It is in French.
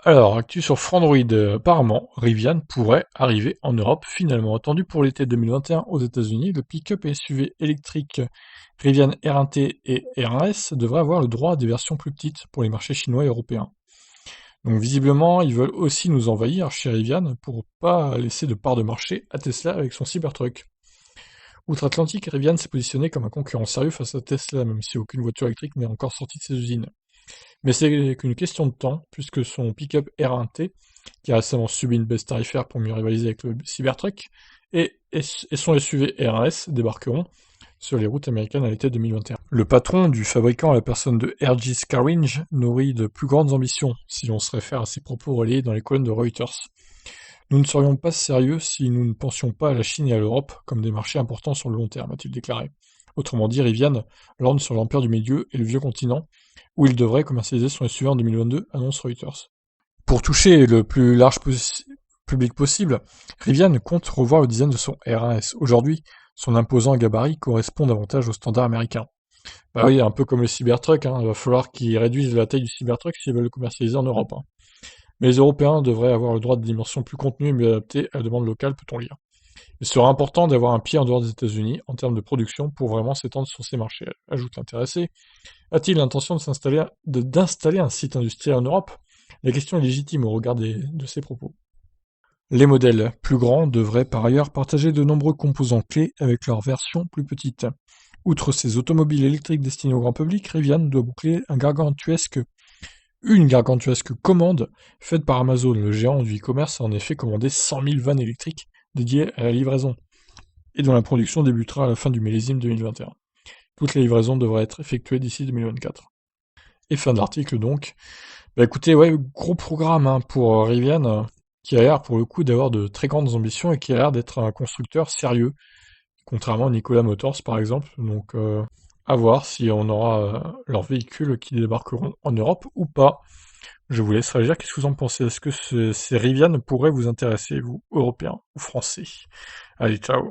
Alors, actu sur Frandroid, apparemment, Rivian pourrait arriver en Europe finalement. Attendu pour l'été 2021 aux États-Unis, le pick-up et SUV électrique Rivian R1T et R1S devrait avoir le droit à des versions plus petites pour les marchés chinois et européens. Donc visiblement, ils veulent aussi nous envahir chez Rivian pour pas laisser de part de marché à Tesla avec son Cybertruck. Outre-Atlantique, Rivian s'est positionné comme un concurrent sérieux face à Tesla, même si aucune voiture électrique n'est encore sortie de ses usines. Mais c'est qu'une question de temps, puisque son pick-up R1T, qui a récemment subi une baisse tarifaire pour mieux rivaliser avec le Cybertruck, et son SUV R1S débarqueront sur les routes américaines à l'été 2021. Le patron du fabricant à la personne de RG Scaringe nourrit de plus grandes ambitions, si l'on se réfère à ses propos relayés dans les colonnes de Reuters. Nous ne serions pas sérieux si nous ne pensions pas à la Chine et à l'Europe comme des marchés importants sur le long terme, a-t-il déclaré. Autrement dit, Rivian lorgne sur l'empire du milieu et le vieux continent, où il devrait commercialiser son SUV en 2022, annonce Reuters. Pour toucher le plus large public possible, Rivian compte revoir le design de son R1S. Aujourd'hui, son imposant gabarit correspond davantage aux standards américains. Bah oui, un peu comme le Cybertruck, il va falloir qu'ils réduisent la taille du Cybertruck s'ils veulent le commercialiser en Europe. Mais les Européens devraient avoir le droit de dimensions plus contenues et mieux adaptées à la demande locale, peut-on lire. Il sera important d'avoir un pied en dehors des États-Unis en termes de production pour vraiment s'étendre sur ces marchés, ajoute l'intéressé. A-t-il l'intention d'installer un site industriel en Europe? La question est légitime au regard de ses propos. Les modèles plus grands devraient par ailleurs partager de nombreux composants clés avec leurs versions plus petites. Outre ces automobiles électriques destinées au grand public, Rivian doit boucler une gargantuesque commande faite par Amazon. Le géant du e-commerce a en effet commandé 100 000 vannes électriques dédiées à la livraison, et dont la production débutera à la fin du millésime 2021. Toutes les livraisons devraient être effectuées d'ici 2024. Et fin de l'article donc. Bah écoutez, ouais, gros programme pour Rivian, qui a l'air pour le coup d'avoir de très grandes ambitions et qui a l'air d'être un constructeur sérieux, contrairement à Nikola Motors par exemple. Donc à voir si on aura leurs véhicules qui débarqueront en Europe ou pas. Je vous laisse réagir, qu'est-ce que vous en pensez? Est-ce que ces Rivian pourraient vous intéresser, vous, Européens ou Français? Allez, ciao!